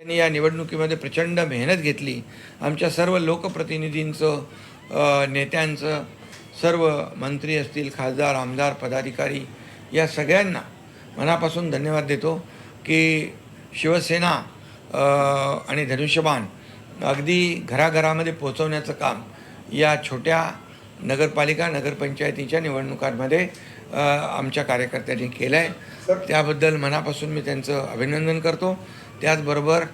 त्यांनी या निवडणुकीमध्ये प्रचंड मेहनत घेतली. आमच्या सर्व लोकप्रतिनिधींचं, नेत्यांचं, सर्व मंत्री असतील, खासदार, आमदार, पदाधिकारी या सगळ्यांना मनापासून धन्यवाद देतो की शिवसेना आणि धनुष्यबाण अगदी घराघरामध्ये पोहोचवण्याचं काम या छोट्या नगरपालिका, नगरपंचायतीच्या निवडणुकांमध्ये आमच्या कार्यकर्त्यांनी केलं आहे. त्याबद्दल मनापासून मी त्यांचं अभिनंदन करतो. त्याचबरोबर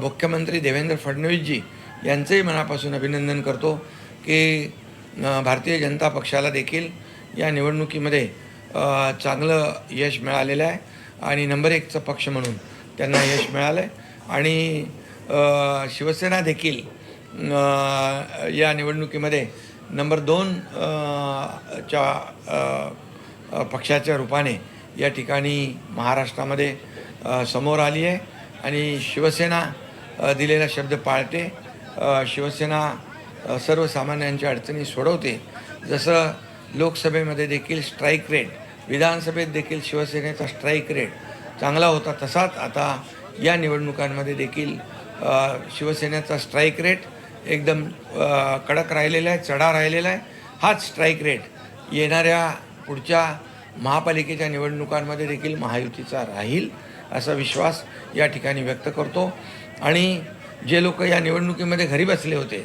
मुख्यमंत्री देवेंद्र फडणवीसजी यांचंही मनापासून अभिनंदन करतो की भारतीय जनता पक्षाला देखील या निवडणुकीमध्ये चांगलं यश मिळालेलं आहे आणि नंबर 1चा पक्ष म्हणून त्यांना यश मिळालं आहे. आणि शिवसेना देखील या निवडणुकीमध्ये नंबर 2 पक्षाच्या रूपाने या ठिकाणी महाराष्ट्रामध्ये समोर आली आहे आणि शिवसेना दिलेला शब्द पाळते. शिवसेना सर्वसामान्यांच्या अडचणी सोडवते. जसं लोकसभेमध्ये देखील स्ट्राईक रेट, विधानसभेत देखील शिवसेनेचा स्ट्राईक रेट चांगला होता, तसाच आता या निवडणुकांमध्ये देखील शिवसेनेचा स्ट्राईक रेट एकदम कडक राहिलेला आहे, चढा राहिलेला आहे. हाच स्ट्राईक रेट येणाऱ्या पुढच्या महापालिकेच्या निवडणुकांमध्ये देखील महायुतीचा राहील असा विश्वास या ठिकाणी व्यक्त करतो. आणि जे लोक या निवडणुकीमध्ये घरी बसले होते,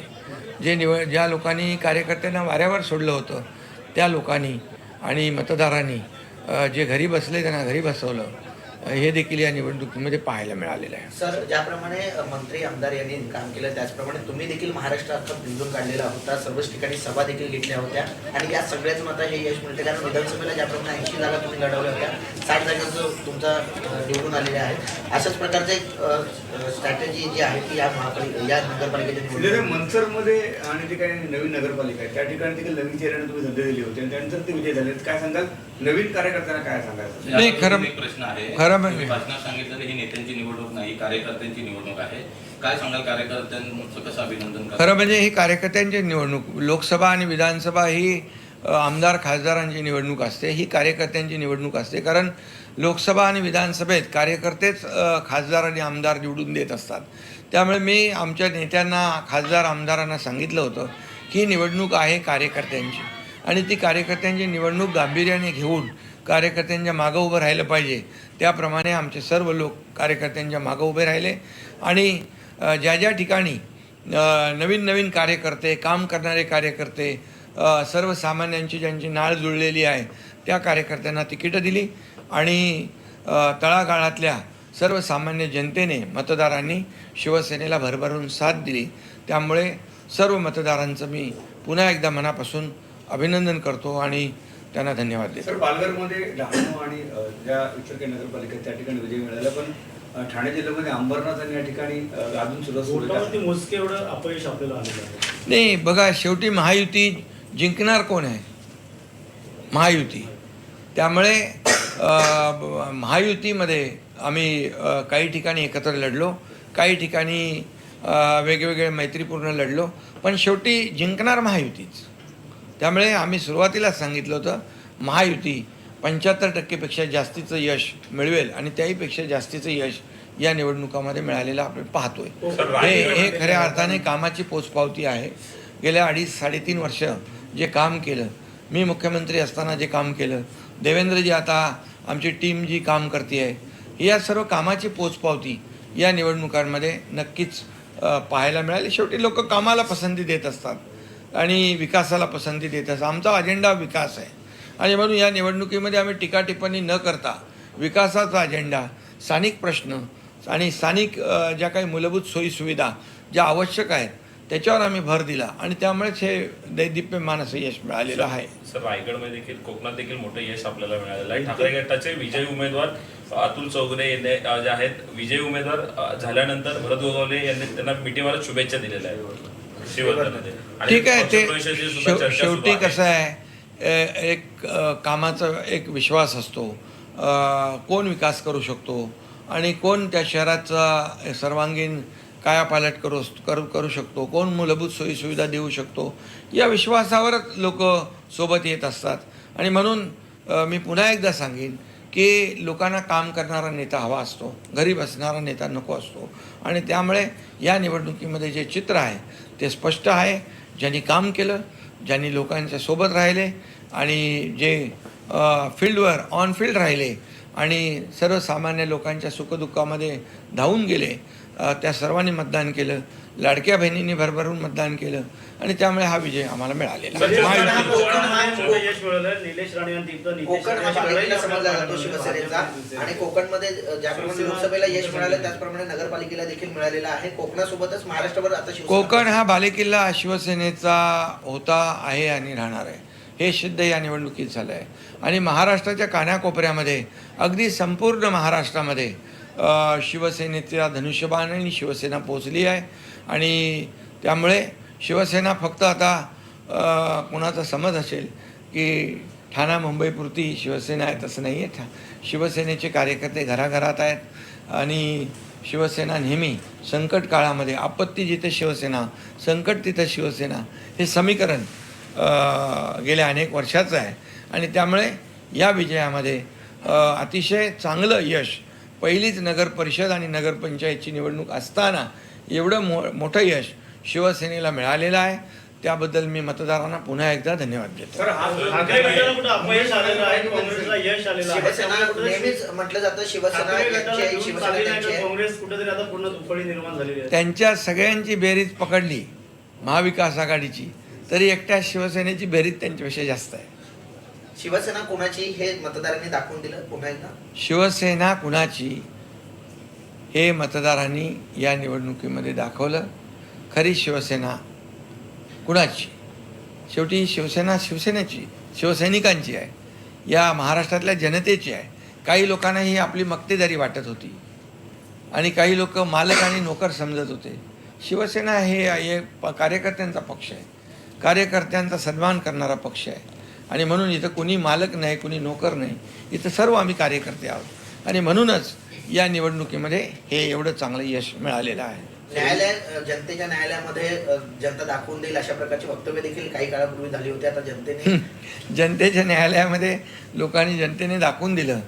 ज्या लोकांनी कार्यकर्त्यांना वाऱ्यावर सोडलं होतं, त्या लोकांनी आणि मतदारांनी जे घरी बसले त्यांना घरी बसवलं, हे देखील या निवडणुकीमध्ये पाहायला मिळालेलं आहे. सर, ज्याप्रमाणे मंत्री आमदार यांनी काम केलं त्याचप्रमाणे तुम्ही देखील महाराष्ट्र अख्खा पिंजून काढलेला होता, सर्वच ठिकाणी सभा देखील घेतल्या होत्या आणि या सगळ्याच आता हे यश मिळते. कारण विधानसभेला ज्याप्रमाणे 80 जागा तुम्ही लढवल्या होत्या, 60 जागांचं तुमचा निवडून आलेल्या आहेत. अशाच प्रकारचे स्ट्रॅटेजी जी आहे ती या नगरपालिकेच्या निवडणुकीमध्ये मंचरमध्ये आणि जे काही नवीन नगरपालिका आहे त्या ठिकाणी देखील नवीन चेहऱ्याने तुम्ही संधी दिली होती आणि त्यानंतर ते विजय झाले. काय सांगाल नवीन कार्यकर्त्यांना, काय सांगाल? नाही, खरं प्रश्न आहे. खरं म्हणजे भाषणात सांगितलं ही नेत्यांची निवडणूक नाही, कार्यकर्त्यांची निवडणूक आहे. काय सांगाल, कार्यकर्त्यांचं कसं अभिनंदन? खरं म्हणजे ही कार्यकर्त्यांची निवडणूक, लोकसभा आणि विधानसभा ही आमदार खासदारांची निवडणूक असते, ही कार्यकर्त्यांची निवडणूक असते. कारण लोकसभा आणि विधानसभेत कार्यकर्तेच खासदार आणि आमदार निवडून देत असतात. त्यामुळे मी आमच्या नेत्यांना, खासदार आमदारांना सांगितलं होतं की निवडणूक आहे कार्यकर्त्यांची आणि ती कार्यकर्त्यांची निवडणूक गांभीर्याने घेऊन कार्यकर्त्यांच्या मागं उभं राहिलं पाहिजे. त्याप्रमाणे आमचे सर्व लोक कार्यकर्त्यांच्या मागं उभे राहिले आणि ज्या ठिकाणी नवीन कार्यकर्ते, काम करणारे कार्यकर्ते, सर्वसामान्यांची ज्यांची नाळ जुळलेली आहे त्या कार्यकर्त्यांना तिकीटं दिली आणि तळागाळातल्या सर्वसामान्य जनतेने, मतदारांनी शिवसेनेला भरभरून साथ दिली. त्यामुळे सर्व मतदारांचं मी पुन्हा एकदा मनापासून अभिनंदन करतो आणि त्यांना धन्यवाद देतो. सर, पालघरमध्ये डहाणू आणि ज्या इतर नगरपालिका त्या ठिकाणी विजय मिळाला, पण ठाणे जिल्ह्यामध्ये अंबरनाथ आणि या ठिकाणी अजून सुद्धा मोजके एवढं अपयश आपल्याला आलेलं आहे. नाही, बघा, शेवटी महायुती जिंकणार कोण आहे? महायुती. त्यामुळे महायुतीमध्ये आम्ही काही ठिकाणी एकत्र लढलो, काही ठिकाणी वेगवेगळे मैत्रीपूर्ण लढलो, पण शेवटी जिंकणार महायुतीच. त्यामुळे आम्ही सुरुवातीलाच सांगितलं होतं महायुती 75% जास्तीचं यश मिळवेल आणि त्याहीपेक्षा जास्तीचं यश या निवडणुकामध्ये मिळालेलं आपण पाहतोय. हे खऱ्या अर्थाने कामाची पोचपावती आहे. गेल्या 2.5-3.5 वर्ष जे काम केलं, मी मुख्यमंत्री असताना जे काम केलं, देवेंद्रजी आता आमची टीम जी काम करते आहे, या सर्व कामाची पोचपावती या निवडणुकांमध्ये नक्कीच पाहायला मिळाली. शेवटी लोक कामाला पसंती देत असतात आणि विकासाला पसंती देत असतात. आमचा अजेंडा विकास आहे आणि म्हणून या निवडणुकीमध्ये आम्ही टीका टिप्पणी न करता विकासाचा अजेंडा, स्थानिक प्रश्न आणि स्थानिक ज्या काही मूलभूत सोयीसुविधा ज्या आवश्यक आहेत त्याच्यावर आम्ही भर दिला आणि त्यामुळेच हे दैदिप्यमान असं यश मिळालेलं आहे. सर, रायगडमध्ये देखील, कोकणात देखील मोठं यश आपल्याला मिळालेलं आहे. ठाकरे गटाचे विजयी उमेदवार अतुल चौगुले जे आहेत, विजयी उमेदवार झाल्यानंतर भरत गोगावले यांनी त्यांना मिठीमारत शुभेच्छा दिलेल्या आहेत शिवसेनेमध्ये. ठीक आहे, ते शेवटी कसं आहे, एक कामाचा एक विश्वास असतो, कोण विकास करू शकतो आणि कोण त्या शहराचा सर्वांगीण कायापालट करू शकतो, कोण मूलभूत सोयीसुविधा देऊ शकतो, या विश्वासावरच लोक सोबत येत असतात. आणि म्हणून मी पुन्हा एकदा सांगेन की लोकांना काम करणारा नेता हवा असतो, घरी बसणारा नेता नको असतो. आणि त्यामुळे या निवडणुकीमध्ये जे चित्र आहे ते स्पष्ट आहे. ज्यांनी काम केलं, ज्यांनी लोकांच्या सोबत राहिले आणि जे फील्डवर ऑन फील्ड राहिले आणि सर्वसामान्य लोकांच्या सुखदुःखामध्ये धावून गेले, त्या सर्वांनी मतदान केलं. लाडक्या बहिणींनी भरभरून मतदान केलं आणि त्यामुळे हा विजय आम्हाला मिळालेला आहे. छोटं यश मिळालं. निलेश राणे यांनी तिथं नितेश कोकण हा राणे बालेकिल्ला यांच्या समजला जातो सगळ्यांना शिवसेनेचा आणि कोकणमध्ये ज्याप्रमाणे लोकसभेला यश मिळालं त्याचप्रमाणे नगरपालिकेला देखील मिळालेलं आहे. कोकणासोबतच महाराष्ट्रभर आता शिवसेना कोकण हा बालेकिल्ला शिवसेनेचा होता, आहे आणि राहणार आहे. हे सिद्ध या निवडणुकीत झालं आहे. आणि महाराष्ट्राच्या कानाकोपऱ्यामध्ये अगदी संपूर्ण महाराष्ट्रामध्ये शिवसेनेचा धनुष्यबाण आणि शिवसेना पोचली आहे. आणि त्यामुळे शिवसेना फक्त आता कुणाचा समज असेल की ठाणा मुंबईपुरती शिवसेना आहे, तसं नाही आहे. शिवसेनेचे कार्यकर्ते घराघरात आहेत आणि शिवसेना नेहमी संकट काळामध्ये, आपत्ती जिथे शिवसेना, संकट तिथं शिवसेना, हे समीकरण गेल्या अनेक वर्षाचं आहे. आणि त्यामुळे या विजयामध्ये अतिशय चांगलं यश, पहिलीच नगर परिषद आणि नगरपंचायतची निवडणूक असताना एवढं मोठं यश शिवसेनेला मिळालेलं आहे. त्याबद्दल मी मतदारांना पुन्हा एकदा धन्यवाद देतो. सर, हा ठाकरे गटाला कुठं अपयश आलेलं आहे, काँग्रेसला यश आलेलं आहे. शिवसेना नेहमीच म्हटलं जातं शिवसेना ठाकरे गटाला यांची आहे, घेऊन शिवसेना चाललेलं आहे त्यांची तर आहे. काँग्रेस कुठेतरी आता पूर्ण दुफळी निर्माण झालेली आहे. त्यांच्या सगळ्यांची बेरीज पकडली महाविकास आघाडीची, तरी एकट्या शिवसेनेची बेरीज त्यांच्यापेक्षा जास्त आहे. शिवसेना कोणाची हे मतदारांनी दाखवून दिलं पुन्हा एकदा. शिवसेना कुणाची हे मतदारांनी या निवडणुकीमध्ये दाखवलं. खरी शिवसेना कुणाची? शेवटी ही शिवसेना शिवसेनेची, शिवसैनिकांची आहे, या महाराष्ट्रातल्या जनतेची आहे. काही लोकांना ही आपली मक्तेदारी वाटत होती आणि काही लोक मालक आणि नोकर समजत होते. शिवसेना हे कार्यकर्त्यांचा पक्ष आहे, कार्यकर्त्यांचा सन्मान करणारा पक्ष आहे. आणि म्हणून इथं कुणी मालक नाही, कुणी नोकर नाही, इथं सर्व आम्ही कार्यकर्ते आहोत. आणि म्हणूनच या निवडणुकीमध्ये हे एवढं चांगलं यश मिळालेलं आहे. जनतेच्या न्यायालयामध्ये जनता दाखवून देईल अशा प्रकारची वक्तव्य देखील काही काळापूर्वी झाली होती. आता जनतेने जनतेच्या न्यायालयामध्ये जनतेने दाखवून दिलं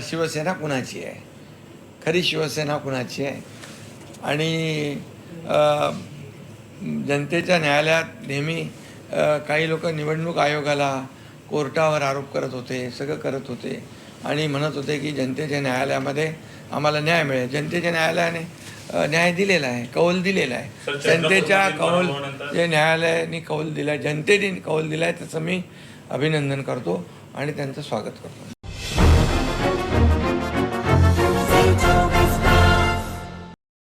शिवसेना कुणाची आहे, खरी शिवसेना कुणाची आहे. आणि जनतेच्या न्यायालयात नेहमी काही लोक निवडणूक आयोगाला, कोर्टावर आरोप करत होते, सगळं करत होते आणि म्हणत होते की जनतेच्या न्यायालयामध्ये आम्हाला न्याय मिळेल. जनतेच्या न्यायालयाने न्याय दिलेला आहे, कौल दिलेला आहे. जनतेच्या कौल जे न्यायालयाने कौल दिला आहे, जनतेने कौल दिला आहे, त्याचं मी अभिनंदन करतो आणि त्यांचं स्वागत करतो.